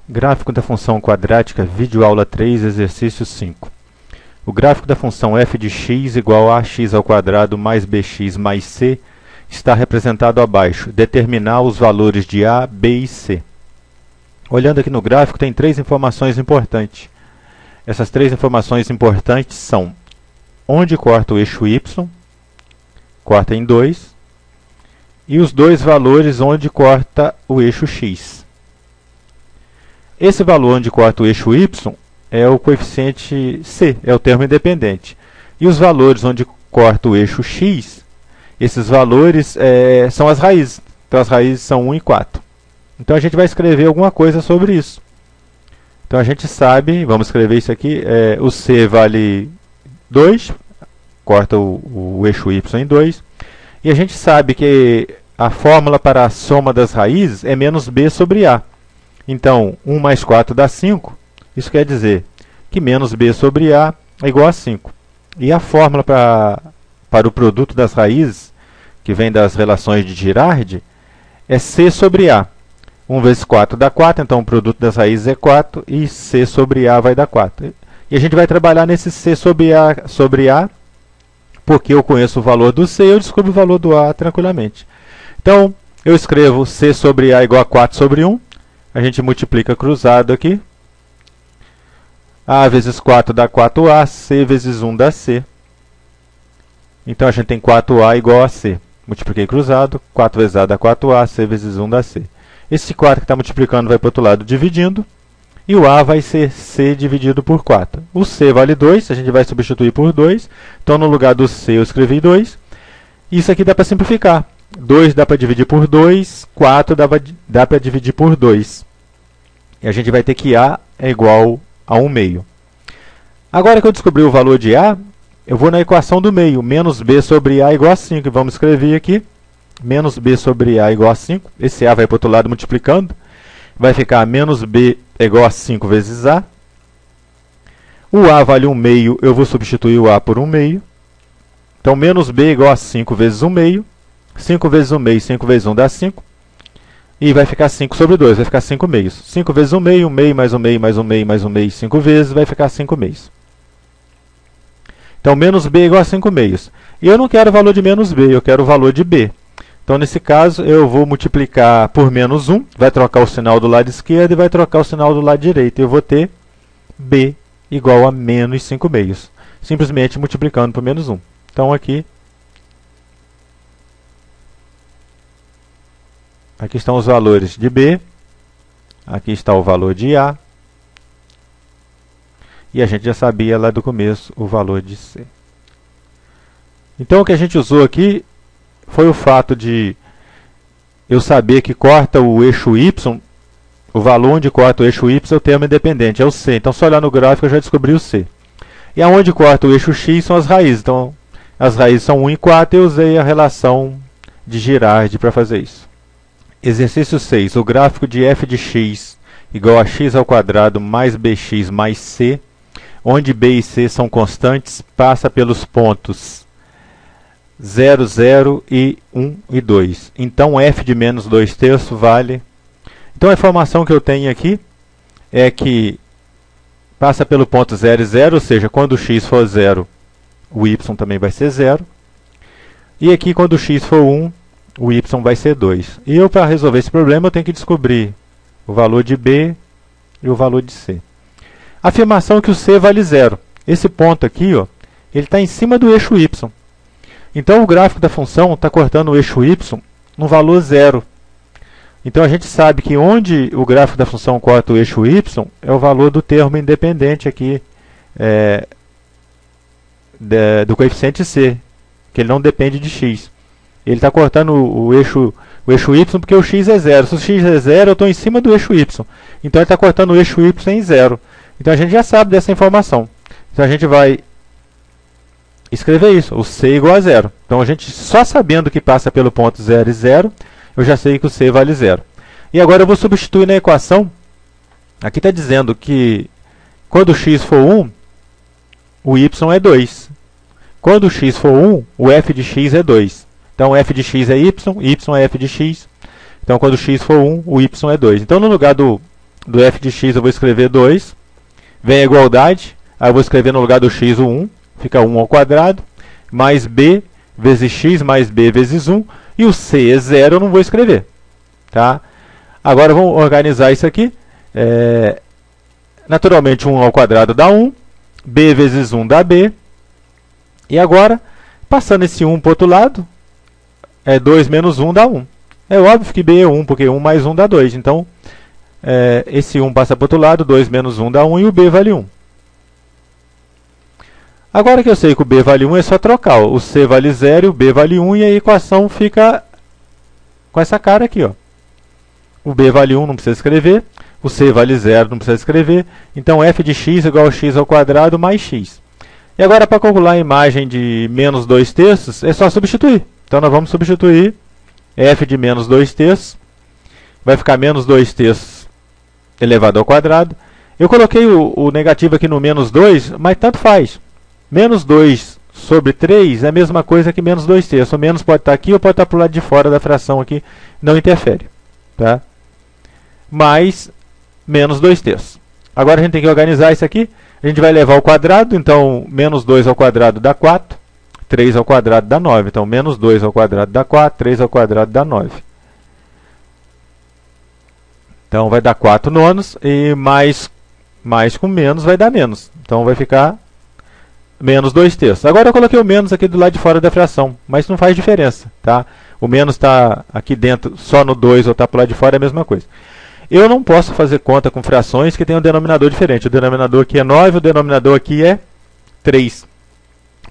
Gráfico da função quadrática, vídeo aula 3, exercício 5. O gráfico da função f de x igual a ax ao quadrado mais bx mais c está representado abaixo. Determinar os valores de a, b e c. Olhando aqui no gráfico, tem três informações importantes. Essas três informações importantes são onde corta o eixo y, corta em 2, e os dois valores onde corta o eixo x. Esse valor onde corta o eixo y é o coeficiente c, é o termo independente. E os valores onde corta o eixo x, esses valores são as raízes. Então as raízes são 1 e 4. Então a gente vai escrever alguma coisa sobre isso. Então a gente sabe, vamos escrever isso aqui, o c vale 2, corta o eixo y em 2. E a gente sabe que a fórmula para a soma das raízes é menos b sobre a. Então, 1 mais 4 dá 5. Isso quer dizer que menos b sobre a é igual a 5. E a fórmula para o produto das raízes, que vem das relações de Girardi, é c sobre a. 1 vezes 4 dá 4, então o produto das raízes é 4, e c sobre a vai dar 4. E a gente vai trabalhar nesse c sobre a, porque eu conheço o valor do c e eu descubro o valor do a tranquilamente. Então, eu escrevo c sobre a igual a 4 sobre 1. A gente multiplica cruzado aqui. A vezes 4 dá 4a, c vezes 1 dá c. Então a gente tem 4a igual a c. Multipliquei cruzado, 4 vezes a dá 4a, c vezes 1 dá c. Esse 4 que está multiplicando vai para o outro lado dividindo. E o a vai ser c dividido por 4. O c vale 2, a gente vai substituir por 2. Então no lugar do c eu escrevi 2. Isso aqui dá para simplificar. 2 dá para dividir por 2, 4 dá para dividir por 2. E a gente vai ter que a é igual a 1 meio. Agora que eu descobri o valor de a, eu vou na equação do meio. Menos b sobre a igual a 5. Vamos escrever aqui. Menos b sobre a igual a 5. Esse a vai para o outro lado multiplicando. Vai ficar menos b é igual a 5 vezes a. O a vale 1 meio, eu vou substituir o a por 1 meio. Então, menos b é igual a 5 vezes 1 meio. 5 vezes 1 meio, 5 vezes 1 dá 5. E vai ficar 5 sobre 2, vai ficar 5 meios. 5 vezes 1 meio mais 1 meio, mais 1 meio, mais 1 meio, 5 vezes, vai ficar 5 meios. Então, menos b é igual a 5 meios. E eu não quero o valor de menos b, eu quero o valor de b. Então, nesse caso, eu vou multiplicar por menos 1, vai trocar o sinal do lado esquerdo e vai trocar o sinal do lado direito. Eu vou ter b igual a menos 5 meios, simplesmente multiplicando por menos 1. Então, aqui estão os valores de b, aqui está o valor de a, e a gente já sabia lá do começo o valor de c. Então, o que a gente usou aqui foi o fato de eu saber que corta o eixo y, o valor onde corta o eixo y é o termo independente, é o c. Então, só olhar no gráfico eu já descobri o c. E aonde corta o eixo x são as raízes. Então, as raízes são 1 e 4 e eu usei a relação de Girardi para fazer isso. Exercício 6. O gráfico de f de x igual a x ao quadrado mais bx mais c, onde b e c são constantes, passa pelos pontos 0, 0 e 1 e 2. Então, f de menos 2/3 vale... Então, a informação que eu tenho aqui é que passa pelo ponto 0 e 0, ou seja, quando o x for 0, o y também vai ser 0. E aqui, quando o x for 1, o y vai ser 2. E eu, para resolver esse problema, eu tenho que descobrir o valor de b e o valor de c. Afirmação que o c vale 0. Esse ponto aqui, ó, ele está em cima do eixo y. Então, o gráfico da função está cortando o eixo y no valor 0. Então, a gente sabe que onde o gráfico da função corta o eixo y é o valor do termo independente aqui, do coeficiente c, que ele não depende de x. Ele está cortando o eixo y porque o x é 0. Se o x é 0, eu estou em cima do eixo y. Então, ele está cortando o eixo y em 0. Então, a gente já sabe dessa informação. Então, a gente vai escrever isso, o c igual a 0. Então, a gente só sabendo que passa pelo ponto 0 e 0, eu já sei que o c vale 0. E agora eu vou substituir na equação. Aqui está dizendo que quando o x for 1, o y é 2. Quando o x for 1, o f de x é 2. Então, f de x é y é f de x. Então, quando x for 1, o y é 2. Então, no lugar do do f de x eu vou escrever 2. Vem a igualdade, aí eu vou escrever no lugar do x o 1, fica 1 ao quadrado, mais b vezes x mais b vezes 1, e o c é 0, eu não vou escrever. Tá? Agora vamos organizar isso aqui. Naturalmente 1 ao quadrado dá 1, b vezes 1 dá b, e agora, passando esse 1 para o outro lado, 2 menos 1 dá 1. É óbvio que b é 1, porque 1 mais 1 dá 2. Então, esse 1 passa para o outro lado, 2 menos 1 dá 1 e o b vale 1. Agora que eu sei que o b vale 1, é só trocar. O c vale 0 e o b vale 1, e a equação fica com essa cara aqui. Ó. O b vale 1, não precisa escrever. O c vale 0, não precisa escrever. Então, f de x igual a x ao quadrado mais x. E agora, para calcular a imagem de menos 2 terços, é só substituir. Então, nós vamos substituir f de menos 2 terços. Vai ficar menos 2 terços elevado ao quadrado. Eu coloquei o negativo aqui no menos 2, mas tanto faz. Menos 2 sobre 3 é a mesma coisa que menos 2 terços. O menos pode estar aqui ou pode estar para o lado de fora da fração aqui. Não interfere. Tá? Mais menos 2 terços. Agora a gente tem que organizar isso aqui. A gente vai levar ao quadrado, então menos 2 ao quadrado dá 4, 3 ao quadrado dá 9. Então menos 2 ao quadrado dá 4, 3 ao quadrado dá 9. Então vai dar 4 nonos, e mais com menos vai dar menos. Então vai ficar menos 2 terços. Agora eu coloquei o menos aqui do lado de fora da fração, mas não faz diferença. Tá? O menos está aqui dentro só no 2 ou está para o lado de fora, é a mesma coisa. Eu não posso fazer conta com frações que têm um denominador diferente. O denominador aqui é 9, o denominador aqui é 3.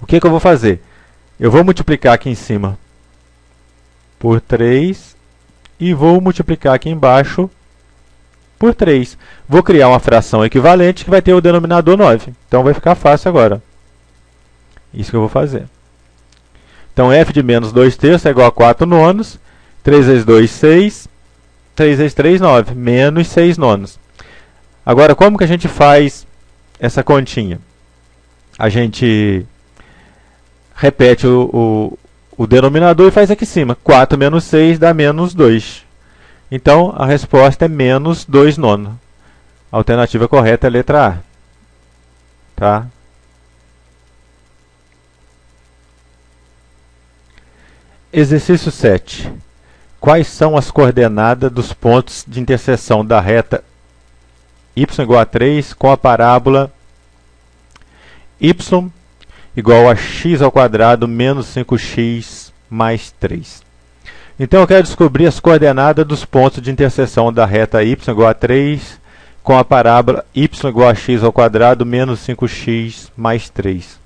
O que eu vou fazer? Eu vou multiplicar aqui em cima por 3 e vou multiplicar aqui embaixo por 3. Vou criar uma fração equivalente que vai ter o denominador 9. Então vai ficar fácil agora. Isso que eu vou fazer. Então f de menos 2 terços é igual a 4 nonos. 3 vezes 2, 6. 3 vezes 3, 9. Menos 6 nonos. Agora, como que a gente faz essa continha? A gente repete o denominador e faz aqui em cima. 4 menos 6 dá menos 2. Então, a resposta é menos 2 nonos. A alternativa correta é a letra A. Tá? Exercício 7. Quais são as coordenadas dos pontos de interseção da reta y igual a 3 com a parábola y igual a x ao quadrado menos 5x mais 3? Então, eu quero descobrir as coordenadas dos pontos de interseção da reta y igual a 3 com a parábola y igual a x ao quadrado menos 5x mais 3.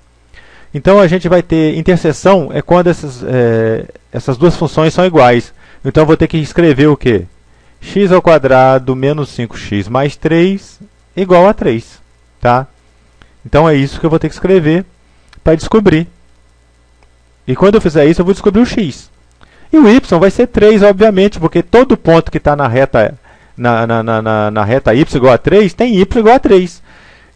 Então, a gente vai ter interseção é quando essas duas funções são iguais. Então, eu vou ter que escrever o quê? X ao quadrado menos 5x mais 3 igual a 3. Tá? Então, é isso que eu vou ter que escrever para descobrir. E quando eu fizer isso, eu vou descobrir o x. E o y vai ser 3, obviamente, porque todo ponto que está na reta y igual a 3 tem y igual a 3.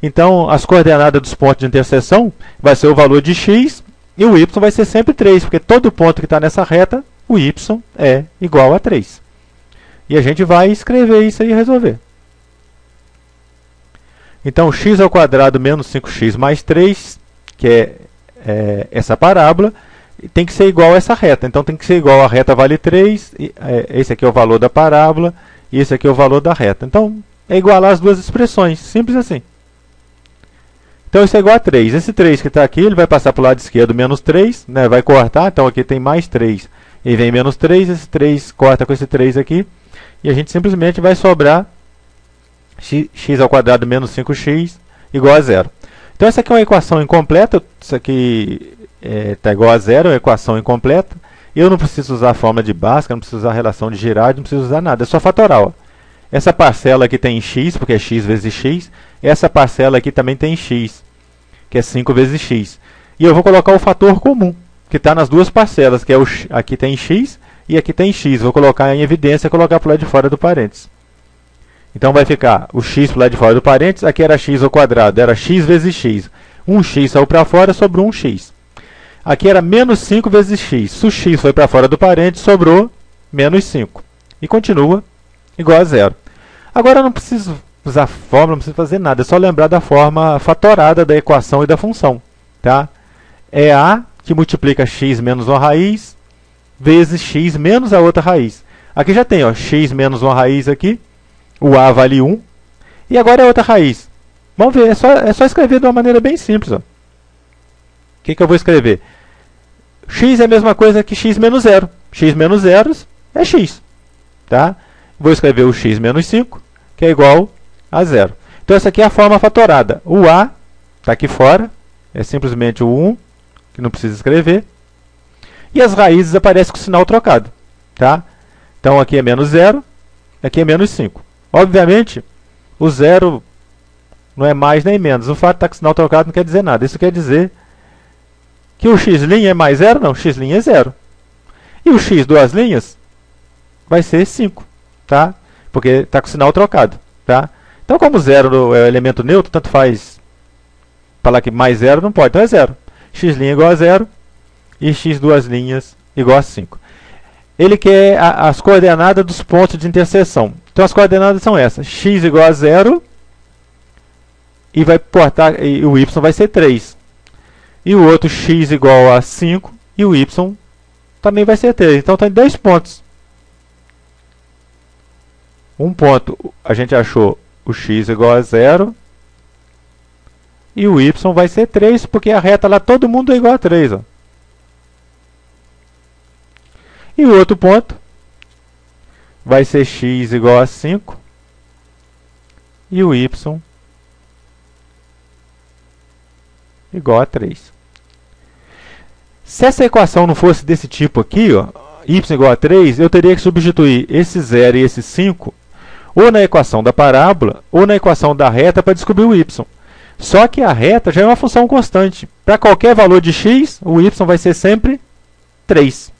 Então, as coordenadas dos pontos de interseção vai ser o valor de x e o y vai ser sempre 3, porque todo ponto que está nessa reta, o y é igual a 3. E a gente vai escrever isso aí e resolver. Então, x ao quadrado menos 5x mais 3, que é essa parábola, tem que ser igual a essa reta. Então, tem que ser igual a reta vale 3, esse aqui é o valor da parábola, e esse aqui é o valor da reta. Então, é igualar as duas expressões, simples assim. Então, isso é igual a 3. Esse 3 que está aqui, ele vai passar para o lado esquerdo, menos 3, né? Vai cortar, então aqui tem mais 3. E vem menos 3, esse 3 corta com esse 3 aqui, e a gente simplesmente vai sobrar x ao quadrado menos 5x igual a 0. Então, essa aqui é uma equação incompleta, isso aqui está igual a 0, é uma equação incompleta. Eu não preciso usar a fórmula de Bhaskara, não preciso usar a relação de Girardi, não preciso usar nada, é só fatoral. Ó. Essa parcela aqui tem x, porque é x vezes x. Essa parcela aqui também tem x, que é 5 vezes x. E eu vou colocar o fator comum, que está nas duas parcelas, que é aqui tem x e aqui tem x. Vou colocar em evidência e colocar para o lado de fora do parênteses. Então vai ficar o x para o lado de fora do parênteses, aqui era x ao quadrado, era x vezes x. Um x saiu para fora, sobrou um x. Aqui era menos 5 vezes x. Se o x foi para fora do parênteses, sobrou menos 5. E continua igual a 0. Agora eu não preciso usar fórmula, não precisa fazer nada, é só lembrar da forma fatorada da equação e da função. Tá? É a que multiplica x menos uma raiz vezes x menos a outra raiz. Aqui já tem, ó, x menos uma raiz aqui, o a vale 1, e agora é outra raiz. Vamos ver, é só escrever de uma maneira bem simples. Ó. O que eu vou escrever? X é a mesma coisa que x menos 0. X menos 0 é x. Tá? Vou escrever o x menos 5, que é igual a 0. Então, essa aqui é a forma fatorada. O a está aqui fora, é simplesmente o 1, que não precisa escrever. E as raízes aparecem com o sinal trocado. Tá? Então, aqui é menos 0, aqui é menos 5. Obviamente, o 0 não é mais nem menos. O fato de estar com o sinal trocado não quer dizer nada. Isso quer dizer que o x' é mais 0? Não, x' é 0. E o x duas linhas vai ser 5, tá? Porque está com o sinal trocado. Tá? Então, como 0 é o elemento neutro, tanto faz falar que mais 0 não pode. Então é 0. X' igual a 0 e x duas linhas igual a 5. Ele quer as coordenadas dos pontos de interseção. Então, as coordenadas são essas. X igual a 0 e o y vai ser 3. E o outro x igual a 5 e o y também vai ser 3. Então, tem 2 pontos. Um ponto, a gente achou o x igual a 0 e o y vai ser 3, porque a reta lá todo mundo é igual a 3. Ó. E o outro ponto vai ser x igual a 5 e o y igual a 3. Se essa equação não fosse desse tipo aqui, ó, y igual a 3, eu teria que substituir esse 0 e esse 5 ou na equação da parábola ou na equação da reta para descobrir o y. Só que a reta já é uma função constante. Para qualquer valor de x, o y vai ser sempre 3.